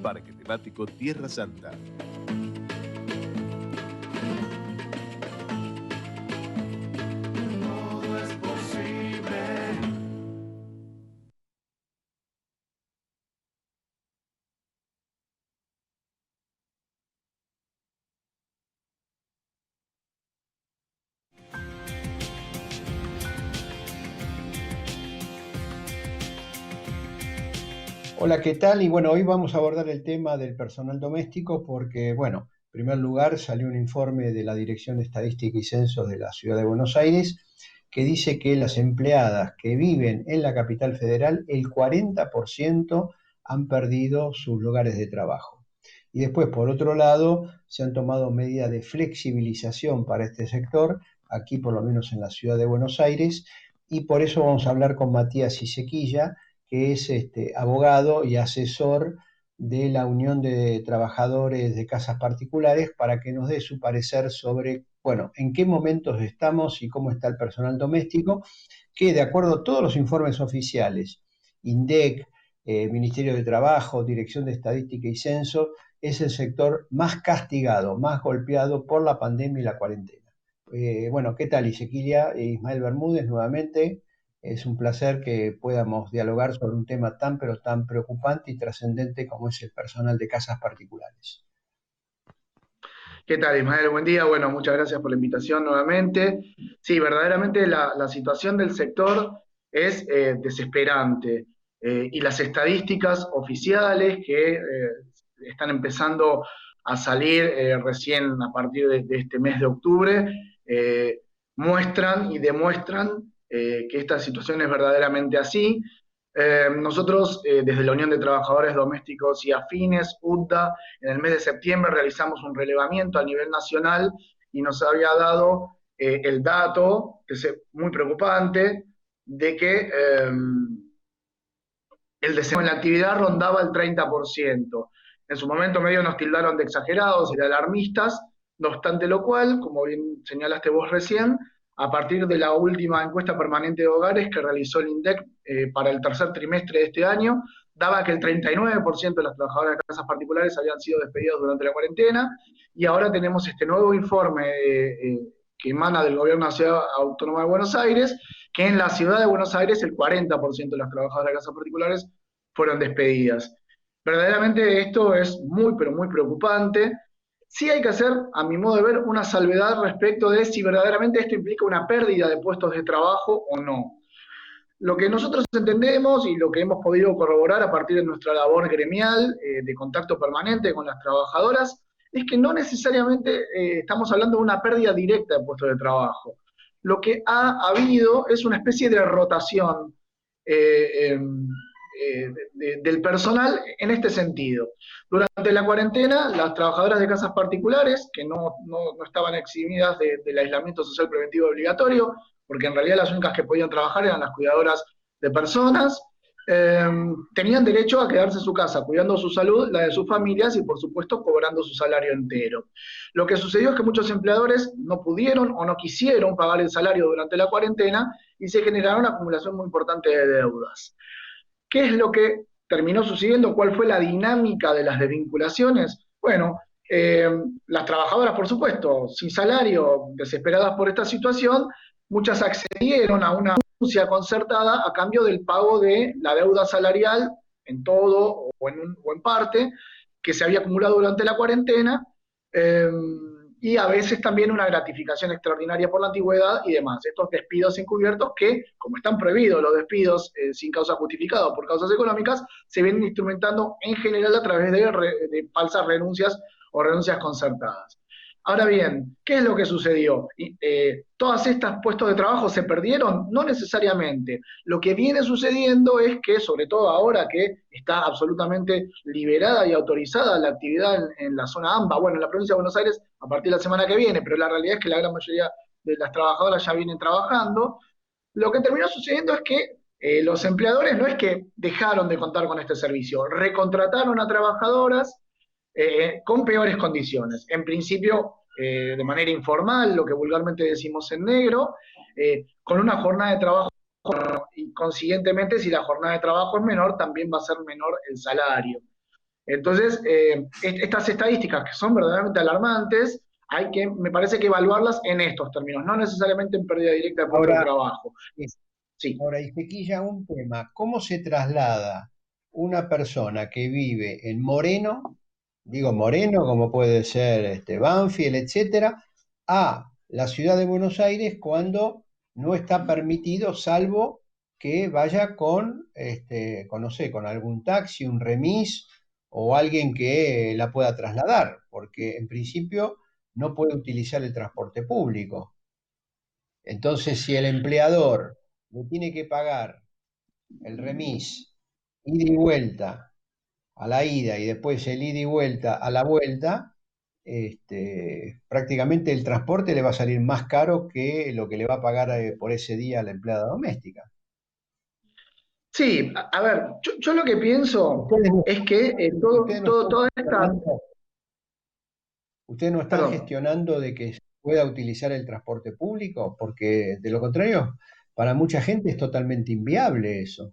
Parque Temático Tierra Santa. Todo es posible. Hola, ¿qué tal? Y bueno, hoy vamos a abordar el tema del personal doméstico porque, bueno, en primer lugar salió un informe de la Dirección de Estadística y Censos de la Ciudad de Buenos Aires que dice que las empleadas que viven en la capital federal, el 40% han perdido sus lugares de trabajo. Y después, por otro lado, se han tomado medidas de flexibilización para este sector, aquí por lo menos en la Ciudad de Buenos Aires, y por eso vamos a hablar con Matías Isequilla, que es abogado y asesor de la Unión de Trabajadores de Casas Particulares, para que nos dé su parecer sobre, bueno, en qué momentos estamos y cómo está el personal doméstico, que de acuerdo a todos los informes oficiales, INDEC, Ministerio de Trabajo, Dirección de Estadística y Censo, es el sector más castigado, más golpeado por la pandemia y la cuarentena. Bueno, ¿qué tal, Isequilla? Ismael Bermúdez nuevamente. Es un placer que podamos dialogar sobre un tema tan pero tan preocupante y trascendente como es el personal de casas particulares. ¿Qué tal, Ismael? Buen día. Bueno, muchas gracias por la invitación nuevamente. Sí, verdaderamente la situación del sector es desesperante. Y las estadísticas oficiales que están empezando a salir recién a partir de este mes de octubre, muestran y demuestran que esta situación es verdaderamente así. Nosotros, desde la Unión de Trabajadores Domésticos y Afines, UTA, en el mes de septiembre realizamos un relevamiento a nivel nacional y nos había dado el dato, que es muy preocupante, de que el desempleo en la actividad rondaba el 30%. En su momento medio nos tildaron de exagerados y de alarmistas, no obstante lo cual, como bien señalaste vos recién, a partir de la última encuesta permanente de hogares que realizó el INDEC para el tercer trimestre de este año, daba que el 39% de las trabajadoras de casas particulares habían sido despedidos durante la cuarentena, y ahora tenemos este nuevo informe que emana del Gobierno de la Ciudad Autónoma de Buenos Aires, que en la Ciudad de Buenos Aires el 40% de las trabajadoras de casas particulares fueron despedidas. Verdaderamente esto es muy, pero muy preocupante. Sí hay que hacer, a mi modo de ver, una salvedad respecto de si verdaderamente esto implica una pérdida de puestos de trabajo o no. Lo que nosotros entendemos y lo que hemos podido corroborar a partir de nuestra labor gremial de contacto permanente con las trabajadoras es que no necesariamente estamos hablando de una pérdida directa de puestos de trabajo. Lo que ha habido es una especie de rotación del personal en este sentido. Durante la cuarentena, las trabajadoras de casas particulares, que no estaban eximidas del aislamiento social preventivo obligatorio, porque en realidad las únicas que podían trabajar eran las cuidadoras de personas, tenían derecho a quedarse en su casa, cuidando su salud, la de sus familias y por supuesto cobrando su salario entero. Lo que sucedió es que muchos empleadores no pudieron o no quisieron pagar el salario durante la cuarentena y se generaron una acumulación muy importante de deudas. ¿Qué es lo que terminó sucediendo? ¿Cuál fue la dinámica de las desvinculaciones? Bueno, las trabajadoras, por supuesto, sin salario, desesperadas por esta situación, muchas accedieron a una renuncia concertada a cambio del pago de la deuda salarial en todo o en parte que se había acumulado durante la cuarentena, y a veces también una gratificación extraordinaria por la antigüedad y demás. Estos despidos encubiertos que, como están prohibidos los despidos sin causa justificada o por causas económicas, se vienen instrumentando en general a través de falsas renuncias o renuncias concertadas. Ahora bien, ¿qué es lo que sucedió? ¿Todas estas puestos de trabajo se perdieron? No necesariamente. Lo que viene sucediendo es que, sobre todo ahora que está absolutamente liberada y autorizada la actividad en la zona AMBA, bueno, en la provincia de Buenos Aires a partir de la semana que viene, pero la realidad es que la gran mayoría de las trabajadoras ya vienen trabajando, lo que terminó sucediendo es que los empleadores no es que dejaron de contar con este servicio, recontrataron a trabajadoras con peores condiciones. En principio, de manera informal, lo que vulgarmente decimos en negro, con una jornada de trabajo, y consiguientemente, si la jornada de trabajo es menor, también va a ser menor el salario. Entonces, estas estadísticas que son verdaderamente alarmantes, me parece que evaluarlas en estos términos, no necesariamente en pérdida directa de puesto de Ahora, trabajo. eh, Sí. ahora, y Pequilla, un tema, ¿cómo se traslada una persona que vive en Moreno, digo Moreno, como puede ser Banfield, etcétera, a la ciudad de Buenos Aires cuando no está permitido, salvo que vaya no sé, con algún taxi, un remis o alguien que la pueda trasladar, porque en principio no puede utilizar el transporte público? Entonces, si el empleador le tiene que pagar el remis, ida y vuelta a la ida y después el ida y vuelta a la vuelta, prácticamente el transporte le va a salir más caro que lo que le va a pagar por ese día a la empleada doméstica. Sí, a ver, yo lo que pienso Ustedes no, es que ustedes no están toda esta, gestionando, ustedes no están perdón, gestionando de que se pueda utilizar el transporte público, porque de lo contrario, para mucha gente es totalmente inviable eso.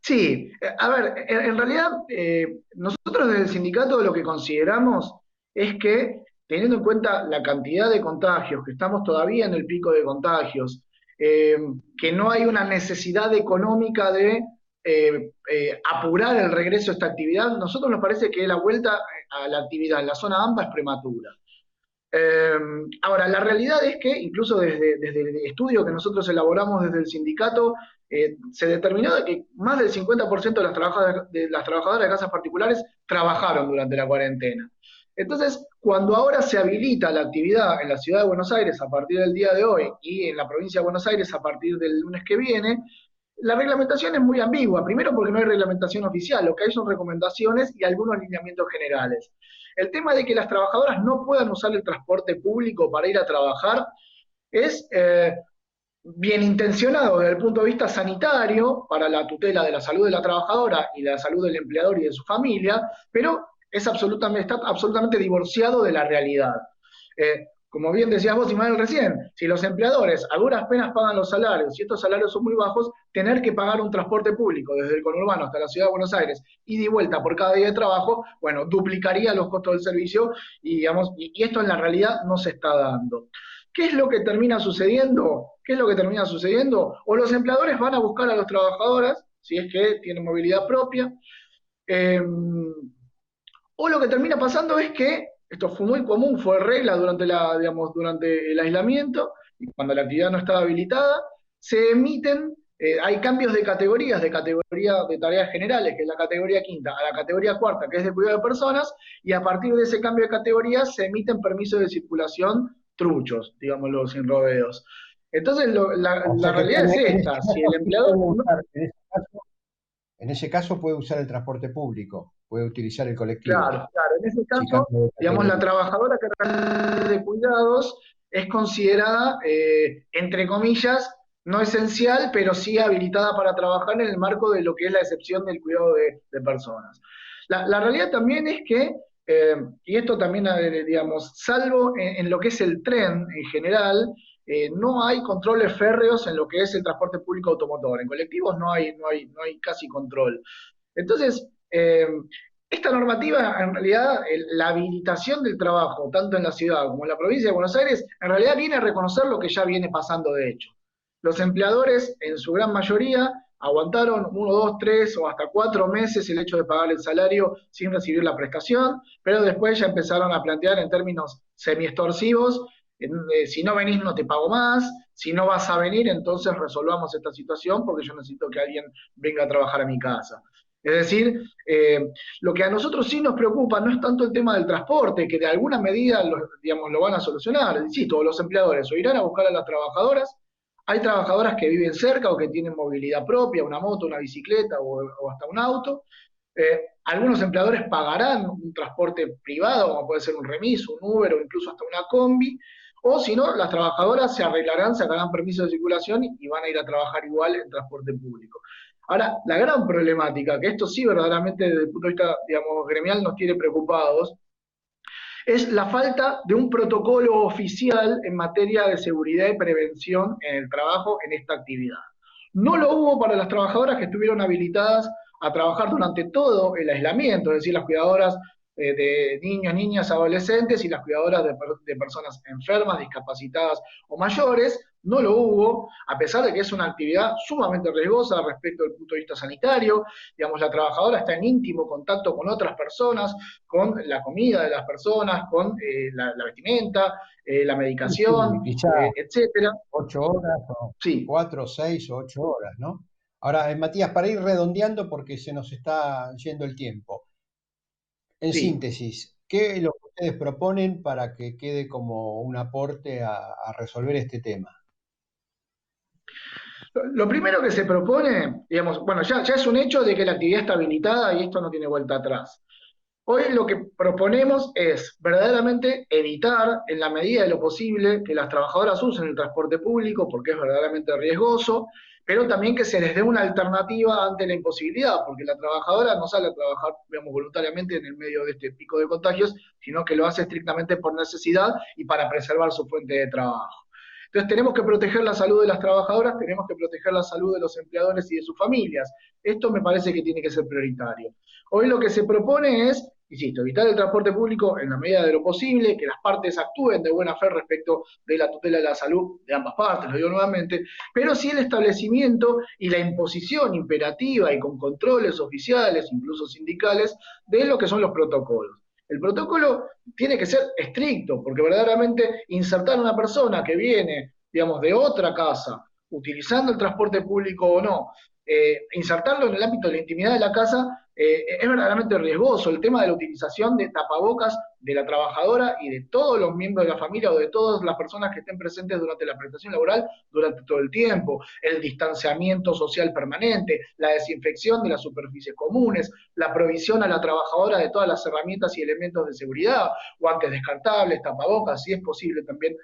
sí, a ver, en realidad nosotros desde el sindicato lo que consideramos es que, teniendo en cuenta la cantidad de contagios, que estamos todavía en el pico de contagios, eh, que no hay una necesidad económica de apurar el regreso a esta actividad, nosotros nos parece que la vuelta a la actividad en la zona AMBA es prematura. Eh, Ahora, la realidad es que incluso desde el estudio que nosotros elaboramos desde el sindicato, se determinó de que más del 50% de las trabajadoras de casas particulares trabajaron durante la cuarentena. Entonces, cuando ahora se habilita la actividad en la ciudad de Buenos Aires a partir del día de hoy y en la provincia de Buenos Aires a partir del lunes que viene, la reglamentación es muy ambigua. Primero porque no hay reglamentación oficial, lo que hay son recomendaciones y algunos lineamientos generales. El tema de que las trabajadoras no puedan usar el transporte público para ir a trabajar es bien intencionado desde el punto de vista sanitario para la tutela de la salud de la trabajadora y la salud del empleador y de su familia, pero está absolutamente divorciado de la realidad. Como bien decías vos, Ismael, recién, si los empleadores a duras penas pagan los salarios y estos salarios son muy bajos, tener que pagar un transporte público desde el conurbano hasta la ciudad de Buenos Aires y de vuelta por cada día de trabajo, bueno, duplicaría los costos del servicio y esto en la realidad no se está dando. ¿Qué es lo que termina sucediendo? ¿Qué es lo que termina sucediendo? O los empleadores van a buscar a los trabajadoras, si es que tienen movilidad propia, eh, o lo que termina pasando es que, esto fue muy común, fue regla durante el aislamiento, y cuando la actividad no estaba habilitada, se emiten, hay cambios de categoría de tareas generales, que es la categoría quinta, a la categoría cuarta, que es de cuidado de personas, y a partir de ese cambio de categoría se emiten permisos de circulación truchos, digámoslo sin rodeos. Entonces, O la sea que realidad es en ese esta, si el caso sí empleador puede no. usar, en ese caso puede usar el transporte público, puede utilizar el colectivo, Claro, claro. En ese si caso, cambia de digamos, la categoría. trabajadora que realiza de cuidados es considerada, entre comillas, no esencial, pero sí habilitada para trabajar en el marco de lo que es la excepción del cuidado de personas. La realidad también es que, y esto también, digamos, salvo en lo que es el tren en general, no hay controles férreos en lo que es el transporte público automotor. En colectivos no hay casi control. Entonces, esta normativa, en realidad, la habilitación del trabajo, tanto en la ciudad como en la provincia de Buenos Aires, en realidad viene a reconocer lo que ya viene pasando de hecho. Los empleadores, en su gran mayoría, aguantaron 1, 2, 3 o hasta 4 meses el hecho de pagar el salario sin recibir la prestación, pero después ya empezaron a plantear en términos semi-extorsivos, si no venís no te pago más, si no vas a venir entonces resolvamos esta situación porque yo necesito que alguien venga a trabajar a mi casa. Es decir, lo que a nosotros sí nos preocupa no es tanto el tema del transporte, que de alguna medida digamos, lo van a solucionar. Insisto, los empleadores o irán a buscar a las trabajadoras. Hay trabajadoras que viven cerca o que tienen movilidad propia, una moto, una bicicleta o hasta un auto. Algunos empleadores pagarán un transporte privado, como puede ser un remis, un Uber o incluso hasta una combi. O si no, las trabajadoras se arreglarán, sacarán permiso de circulación y van a ir a trabajar igual en transporte público. Ahora, la gran problemática, que esto sí verdaderamente desde el punto de vista, digamos, gremial nos tiene preocupados, es la falta de un protocolo oficial en materia de seguridad y prevención en el trabajo en esta actividad. No lo hubo para las trabajadoras que estuvieron habilitadas a trabajar durante todo el aislamiento, es decir, las cuidadoras de niños, niñas, adolescentes y las cuidadoras de personas enfermas, discapacitadas o mayores. No lo hubo, a pesar de que es una actividad sumamente riesgosa respecto del punto de vista sanitario. Digamos, la trabajadora está en íntimo contacto con otras personas, con la comida de las personas, con la vestimenta, la medicación, Sí, quizá etcétera. 8 horas, o Sí, 4, 6 o 8 horas, ¿no? Ahora, Matías, para ir redondeando, porque se nos está yendo el tiempo, en sí. síntesis, ¿qué es lo que ustedes proponen para que quede como un aporte a resolver este tema? Lo primero que se propone, digamos, bueno, ya es un hecho de que la actividad está habilitada y esto no tiene vuelta atrás. Hoy lo que proponemos es verdaderamente evitar, en la medida de lo posible, que las trabajadoras usen el transporte público, porque es verdaderamente riesgoso, pero también que se les dé una alternativa ante la imposibilidad, porque la trabajadora no sale a trabajar, digamos, voluntariamente en el medio de este pico de contagios, sino que lo hace estrictamente por necesidad y para preservar su fuente de trabajo. Entonces tenemos que proteger la salud de las trabajadoras, tenemos que proteger la salud de los empleadores y de sus familias. Esto me parece que tiene que ser prioritario. Hoy lo que se propone es, insisto, evitar el transporte público en la medida de lo posible, que las partes actúen de buena fe respecto de la tutela de la salud de ambas partes, lo digo nuevamente, pero sí el establecimiento y la imposición imperativa y con controles oficiales, incluso sindicales, de lo que son los protocolos. El protocolo tiene que ser estricto, porque verdaderamente insertar a una persona que viene, digamos, de otra casa, utilizando el transporte público o no, insertarlo en el ámbito de la intimidad de la casa es verdaderamente riesgoso. El tema de la utilización de tapabocas de la trabajadora y de todos los miembros de la familia o de todas las personas que estén presentes durante la prestación laboral durante todo el tiempo, el distanciamiento social permanente, la desinfección de las superficies comunes, la provisión a la trabajadora de todas las herramientas y elementos de seguridad, guantes descartables, tapabocas, si es posible también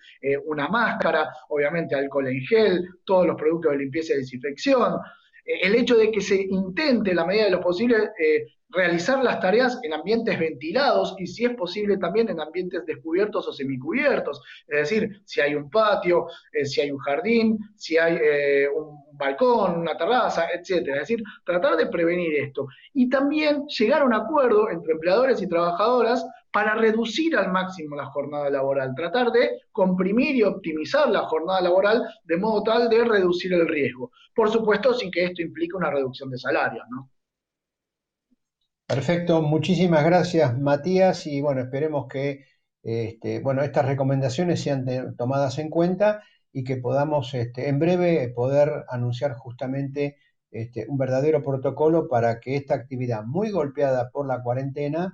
una máscara, obviamente alcohol en gel, todos los productos de limpieza y desinfección. El hecho de que se intente, en la medida de lo posible, realizar las tareas en ambientes ventilados y, si es posible, también en ambientes descubiertos o semicubiertos. Es decir, si hay un patio, si hay un jardín, si hay un balcón, una terraza, etcétera. Es decir, tratar de prevenir esto. Y también llegar a un acuerdo entre empleadores y trabajadoras para reducir al máximo la jornada laboral, tratar de comprimir y optimizar la jornada laboral de modo tal de reducir el riesgo. Por supuesto, sin que esto implique una reducción de salarios, ¿no? Perfecto, muchísimas gracias, Matías, y bueno, esperemos que bueno, estas recomendaciones sean tomadas en cuenta y que podamos en breve poder anunciar justamente un verdadero protocolo para que esta actividad muy golpeada por la cuarentena,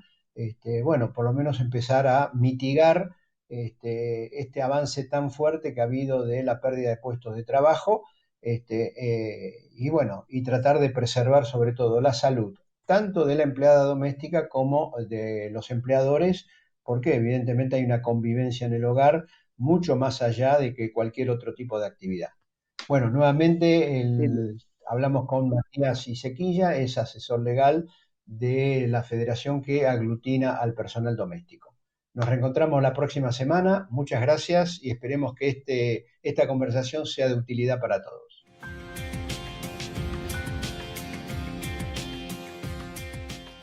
bueno, por lo menos empezar a mitigar este avance tan fuerte que ha habido de la pérdida de puestos de trabajo, y bueno, y tratar de preservar sobre todo la salud tanto de la empleada doméstica como de los empleadores, porque evidentemente hay una convivencia en el hogar mucho más allá de que cualquier otro tipo de actividad. Bueno, nuevamente hablamos con Matías Isequilla, es asesor legal de la federación que aglutina al personal doméstico. Nos reencontramos la próxima semana, muchas gracias y esperemos que esta conversación sea de utilidad para todos.